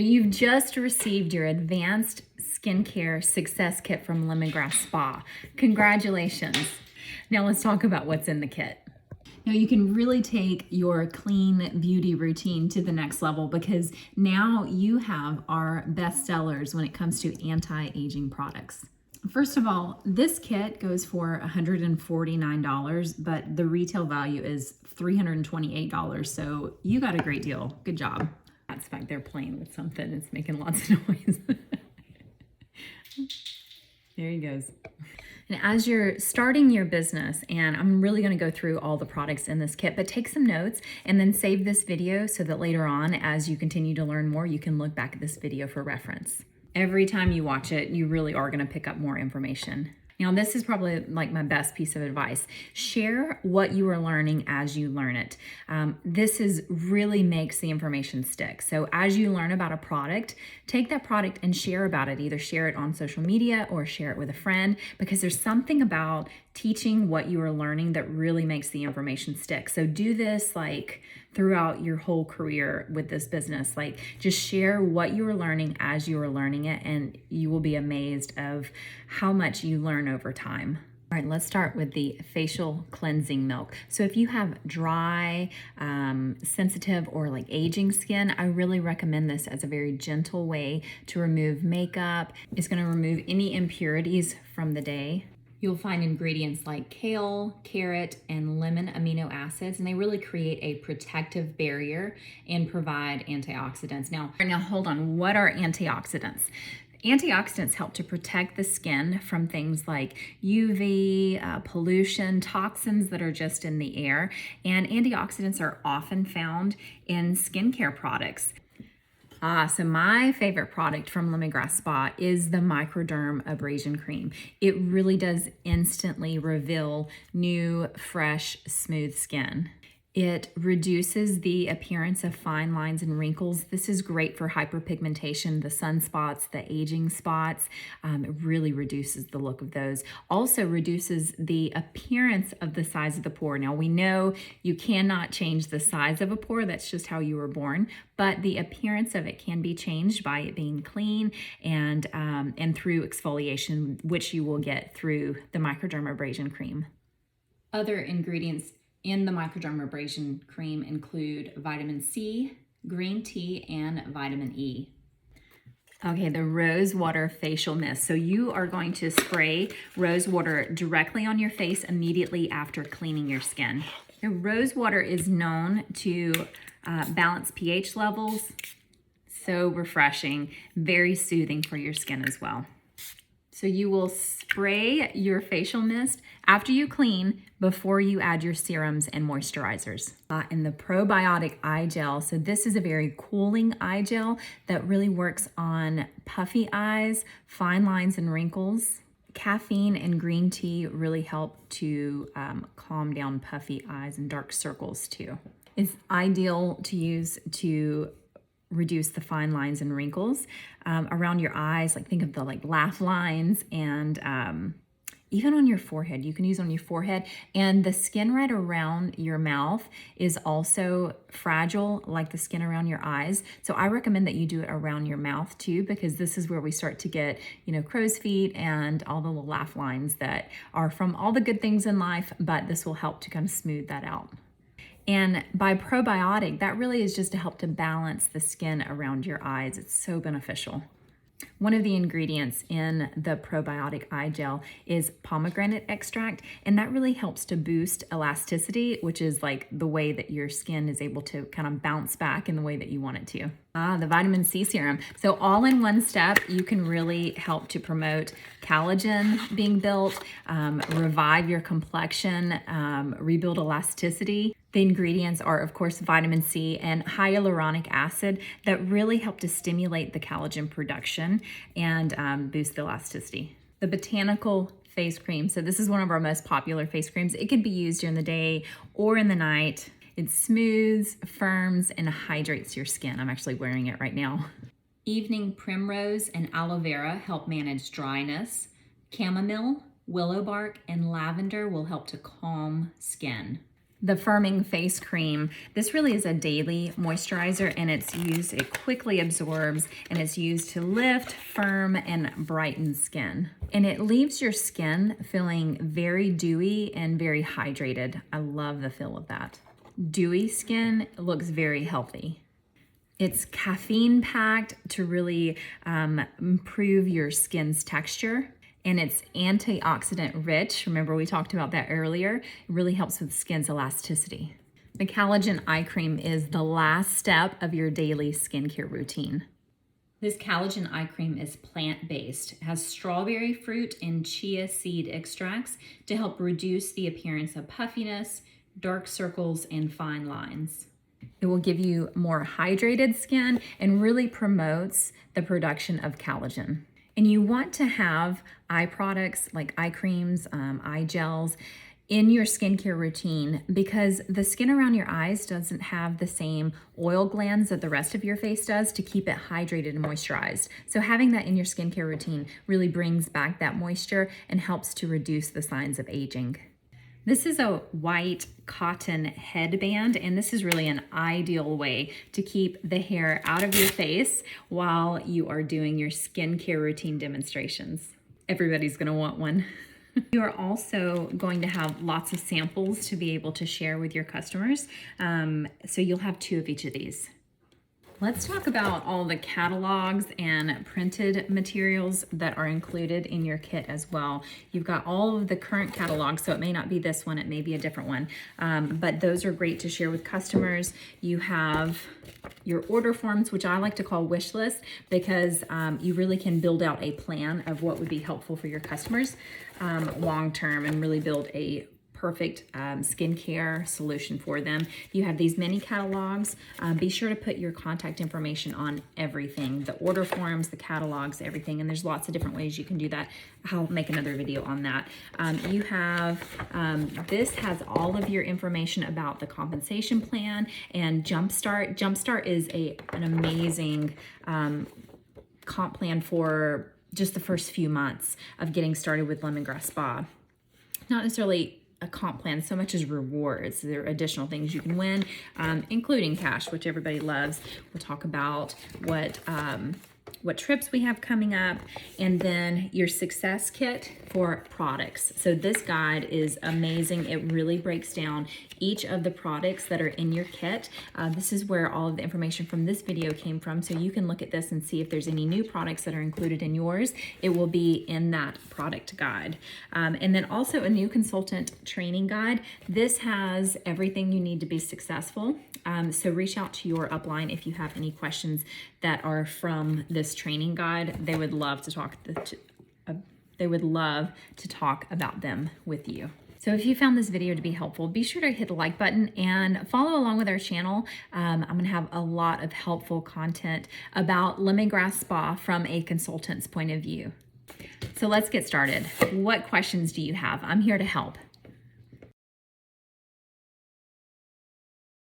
You've just received your Advanced Skincare Success Kit from Lemongrass Spa. Congratulations. Now let's talk about what's in the kit. Now you can really take your clean beauty routine to the next level because now you have our best sellers when it comes to anti-aging products. First of all, this kit goes for $149, but the retail value is $328, so you got a great deal. Good job. That's back there playing with something. It's making lots of noise. There he goes. And as you're starting your business, and I'm really going to go through all the products in this kit, but take some notes and then save this video so that later on, as you continue to learn more, you can look back at this video for reference. Every time you watch it, you really are going to pick up more information. Now, this is probably like my best piece of advice. Share what you are learning as you learn it. This really makes the information stick. So as you learn about a product, take that product and share about it. Either share it on social media or share it with a friend, because there's something about teaching what you are learning that really makes the information stick. So do this like throughout your whole career with this business. Like just share what you are learning as you are learning it, and you will be amazed of how much you learn over time. All right, let's start with the facial cleansing milk. So if you have dry, sensitive, or like aging skin, I really recommend this as a very gentle way to remove makeup. It's gonna remove any impurities from the day. You'll find ingredients like kale, carrot, and lemon amino acids, and they really create a protective barrier and provide antioxidants. Now hold on, what are antioxidants? Antioxidants help to protect the skin from things like UV, pollution, toxins that are just in the air, and antioxidants are often found in skincare products. So my favorite product from Lemongrass Spa is the Microdermabrasion Creme. It really does instantly reveal new, fresh, smooth skin. It reduces the appearance of fine lines and wrinkles. This is great for hyperpigmentation, the sunspots, the aging spots. It really reduces the look of those. Also reduces the appearance of the size of the pore. Now we know you cannot change the size of a pore, that's just how you were born, but the appearance of it can be changed by it being clean and through exfoliation, which you will get through the Microdermabrasion Creme. Other ingredients in the Microdermabrasion Creme include vitamin C, green tea, and vitamin E. Okay, the rose water facial mist. So you are going to spray rose water directly on your face immediately after cleaning your skin. Now, rose water is known to balance pH levels. So refreshing, very soothing for your skin as well. So you will spray your facial mist after you clean before you add your serums and moisturizers. And the Probiotic Eye Gel. So this is a very cooling eye gel that really works on puffy eyes, fine lines and wrinkles. Caffeine and green tea really help to calm down puffy eyes and dark circles too. It's ideal to use to reduce the fine lines and wrinkles around your eyes. Like think of the laugh lines, and even on your forehead. You can use on your forehead, and the skin right around your mouth is also fragile like the skin around your eyes. So I recommend that you do it around your mouth too, because this is where we start to get, crow's feet and all the little laugh lines that are from all the good things in life, but this will help to kind of smooth that out. And by probiotic, that really is just to help to balance the skin around your eyes. It's so beneficial. One of the ingredients in the Probiotic Eye Gel is pomegranate extract, and that really helps to boost elasticity, which is like the way that your skin is able to kind of bounce back in the way that you want it to. The vitamin C serum. So all in one step, you can really help to promote collagen being built, revive your complexion, rebuild elasticity. The ingredients are, of course, vitamin C and hyaluronic acid that really help to stimulate the collagen production and boost the elasticity. The Botanical face cream. So this is one of our most popular face creams. It can be used during the day or in the night. It smooths, firms, and hydrates your skin. I'm actually wearing it right now. Evening primrose and aloe vera help manage dryness. Chamomile, willow bark, and lavender will help to calm skin. The Firming Face Cream. This really is a daily moisturizer, and it quickly absorbs, and it's used to lift, firm, and brighten skin. And it leaves your skin feeling very dewy and very hydrated. I love the feel of that. Dewy skin looks very healthy. It's caffeine packed to really improve your skin's texture. And it's antioxidant rich. Remember, we talked about that earlier. It really helps with skin's elasticity. The Collagen Eye Cream is the last step of your daily skincare routine. This Collagen Eye Cream is plant-based. It has strawberry fruit and chia seed extracts to help reduce the appearance of puffiness, dark circles, and fine lines. It will give you more hydrated skin and really promotes the production of collagen. And you want to have eye products like eye creams, eye gels in your skincare routine because the skin around your eyes doesn't have the same oil glands that the rest of your face does to keep it hydrated and moisturized. So having that in your skincare routine really brings back that moisture and helps to reduce the signs of aging. This is a white cotton headband, and this is really an ideal way to keep the hair out of your face while you are doing your skincare routine demonstrations. Everybody's gonna want one. You are also going to have lots of samples to be able to share with your customers. So you'll have 2 of each of these. Let's talk about all the catalogs and printed materials that are included in your kit as well. You've got all of the current catalogs, so it may not be this one, it may be a different one, but those are great to share with customers. You have your order forms, which I like to call wish lists, because you really can build out a plan of what would be helpful for your customers long term and really build a perfect skincare solution for them. You have these mini catalogs. Be sure to put your contact information on everything, the order forms, the catalogs, everything, and there's lots of different ways you can do that. I'll make another video on that. You have, this has all of your information about the compensation plan and Jumpstart. Jumpstart is an amazing comp plan for just the first few months of getting started with Lemongrass Spa. Not necessarily a comp plan so much as rewards. There are additional things you can win, including cash, which everybody loves. We'll talk about what trips we have coming up, and then your success kit for products. So this guide is amazing. It really breaks down each of the products that are in your kit. This is where all of the information from this video came from, so you can look at this and see if there's any new products that are included in yours. It will be in that product guide. And then also a new consultant training guide. This has everything you need to be successful. So reach out to your upline if you have any questions that are from this training guide. They would love to talk about them with you. So if you found this video to be helpful, be sure to hit the like button and follow along with our channel. I'm gonna have a lot of helpful content about Lemongrass Spa from a consultant's point of view. So let's get started. What questions do you have? I'm here to help.